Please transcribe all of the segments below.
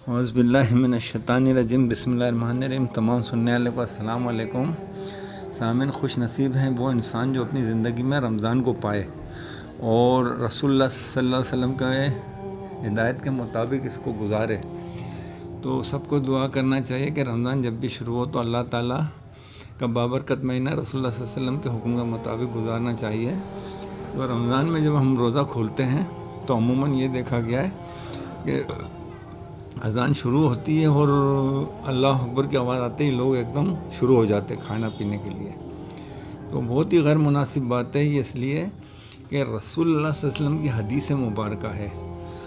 اعوذ باللہ من الشیطان الرجیم، بسم اللہ الرحمن الرحیم۔ تمام سننے والے کو السلام علیکم۔ سامعین، خوش نصیب ہیں وہ انسان جو اپنی زندگی میں رمضان کو پائے اور رسول اللہ صلی اللہ علیہ وسلم کا ہدایت کے مطابق اس کو گزارے۔ تو سب کو دعا کرنا چاہیے کہ رمضان جب بھی شروع ہو تو اللہ تعالیٰ کا بابرکت مہینہ رسول اللہ صلی اللہ علیہ وسلم کے حکم کے مطابق گزارنا چاہیے۔ تو رمضان میں جب ہم روزہ کھولتے ہیں تو عموماً یہ دیکھا گیا ہے کہ اذان شروع ہوتی ہے اور اللہ اکبر کی آواز آتے ہی لوگ ایک دم شروع ہو جاتے کھانا پینے کے لیے۔ تو بہت ہی غیر مناسب بات ہے یہ، اس لیے کہ رسول اللہ صلی اللہ علیہ وسلم کی حدیث مبارکہ ہے،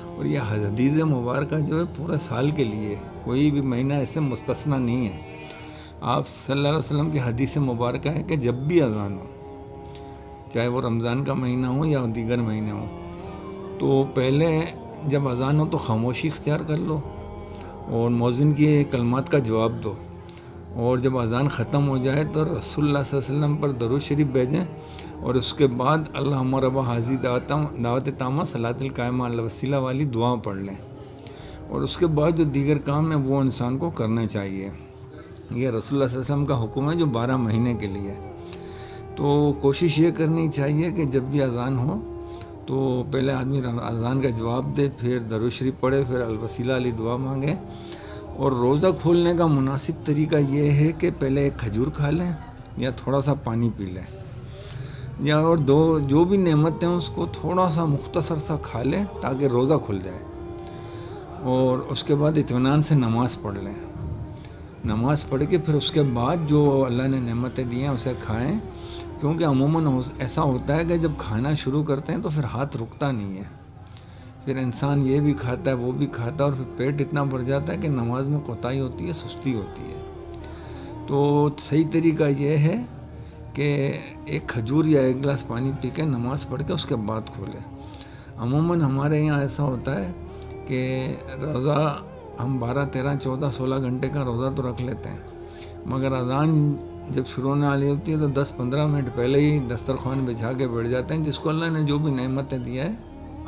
اور یہ حدیث مبارکہ جو ہے پورے سال کے لیے، کوئی بھی مہینہ ایسے مستثنی نہیں ہے۔ آپ صلی اللہ علیہ وسلم کی حدیث مبارکہ ہے کہ جب بھی اذان ہو، چاہے وہ رمضان کا مہینہ ہو یا دیگر مہینے ہوں، تو پہلے جب اذان ہو تو خاموشی اختیار کر لو اور مؤذن کی کلمات کا جواب دو، اور جب اذان ختم ہو جائے تو رسول اللہ صلی اللہ علیہ وسلم پر درود شریف بھیجیں، اور اس کے بعد اللہم رب حاذی دعوت تامہ صلاۃ القائمہ الوسیلہ والی دعا پڑھ لیں، اور اس کے بعد جو دیگر کام ہے وہ انسان کو کرنا چاہیے۔ یہ رسول اللہ صلی اللہ علیہ وسلم کا حکم ہے جو 12 مہینے کے لیے۔ تو کوشش یہ کرنی چاہیے کہ جب بھی اذان ہو تو پہلے آدمی اذان کا جواب دے، پھر درود شریف پڑھے، پھر الوسیلہ علی دعا مانگے۔ اور روزہ کھولنے کا مناسب طریقہ یہ ہے کہ پہلے ایک کھجور کھا لیں یا تھوڑا سا پانی پی لیں، یا اور جو بھی نعمتیں ہیں اس کو تھوڑا سا مختصر سا کھا لیں تاکہ روزہ کھل جائے، اور اس کے بعد اطمینان سے نماز پڑھ لیں۔ نماز پڑھ کے پھر اس کے بعد جو اللہ نے نعمتیں دی ہیں اسے کھائیں، کیونکہ عموماً ایسا ہوتا ہے کہ جب کھانا شروع کرتے ہیں تو پھر ہاتھ رکتا نہیں ہے، پھر انسان یہ بھی کھاتا ہے وہ بھی کھاتا ہے، اور پھر پیٹ اتنا بھر جاتا ہے کہ نماز میں کوتاہی ہوتی ہے، سستی ہوتی ہے۔ تو صحیح طریقہ یہ ہے کہ ایک کھجور یا ایک گلاس پانی پی کے نماز پڑھ کے اس کے بعد کھولیں۔ عموماً ہمارے یہاں ایسا ہوتا ہے کہ روزہ ہم 12، 13، 14، 16 گھنٹے کا روزہ تو رکھ لیتے ہیں، مگر اذان جب شروع ہونے والی ہوتی ہے تو 10-15 منٹ پہلے ہی دسترخوان بچھا کے بیٹھ جاتے ہیں۔ جس کو اللہ نے جو بھی نعمتیں دیا ہے،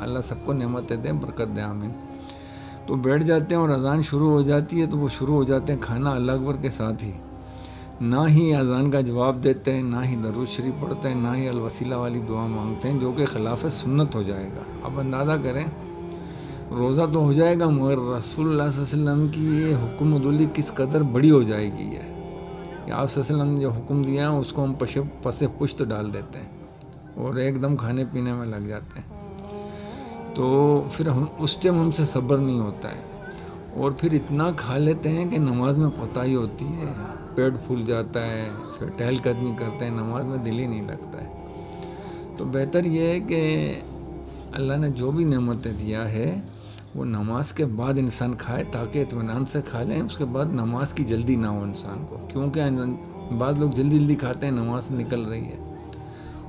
اللہ سب کو نعمتیں دیں، برکت دے، آمین۔ تو بیٹھ جاتے ہیں اور اذان شروع ہو جاتی ہے تو وہ شروع ہو جاتے ہیں کھانا اللہ اکبر کے ساتھ ہی، نہ ہی اذان کا جواب دیتے ہیں، نہ ہی درود شریف پڑھتے ہیں، نہ ہی الوسیلہ والی دعا مانگتے ہیں، جو کہ خلاف سنت ہو جائے گا۔ اب اندازہ کریں، روزہ تو ہو جائے گا مگر رسول اللہ صلی اللہ علیہ وسلم کی یہ حکم عدولی کس قدر بڑی ہو جائے گی ہے کہ آپ صلی اللہ علیہ وسلم نے جو حکم دیا ہے اس کو ہم پس پشت ڈال دیتے ہیں اور ایک دم کھانے پینے میں لگ جاتے ہیں۔ تو پھر اس ٹائم ہم سے صبر نہیں ہوتا ہے، اور پھر اتنا کھا لیتے ہیں کہ نماز میں کوتاہی ہوتی ہے، پیٹ پھول جاتا ہے، پھر ٹہل قدمی کرتے ہیں، نماز میں دل ہی نہیں لگتا ہے۔ تو بہتر یہ ہے کہ اللہ نے جو بھی نعمتیں دیا ہے وہ نماز کے بعد انسان کھائے تاکہ اطمینان سے کھا لیں۔ اس کے بعد نماز کی جلدی نہ ہو انسان کو، کیونکہ بعض لوگ جلدی جلدی کھاتے ہیں، نماز نکل رہی ہے،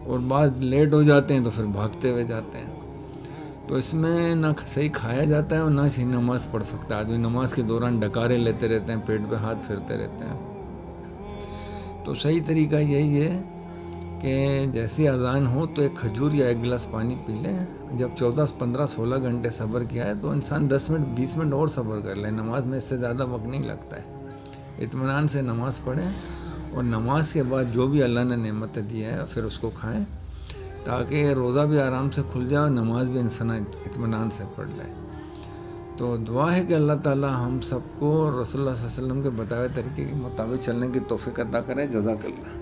اور بعض لیٹ ہو جاتے ہیں تو پھر بھاگتے ہوئے جاتے ہیں۔ تو اس میں نہ صحیح کھایا جاتا ہے اور نہ صحیح نماز پڑھ سکتا ہے آدمی، نماز کے دوران ڈکارے لیتے رہتے ہیں، پیٹ پہ ہاتھ پھرتے رہتے ہیں۔ تو صحیح طریقہ یہی ہے کہ جیسی اذان ہو تو ایک کھجور یا ایک گلاس پانی پی لیں۔ جب 14، 15، 16 گھنٹے صبر کیا ہے تو انسان 10 منٹ 20 منٹ اور صبر کر لیں، نماز میں اس سے زیادہ وقت نہیں لگتا ہے۔ اطمینان سے نماز پڑھیں، اور نماز کے بعد جو بھی اللہ نے نعمتیں دی ہے پھر اس کو کھائیں تاکہ روزہ بھی آرام سے کھل جائے اور نماز بھی انسان اطمینان سے پڑھ لے۔ تو دعا ہے کہ اللہ تعالی ہم سب کو رسول اللہ صلی اللہ علیہ وسلم کے بتائے طریقے کے مطابق چلنے کی توفیق عطا کرے۔ جزاک اللہ۔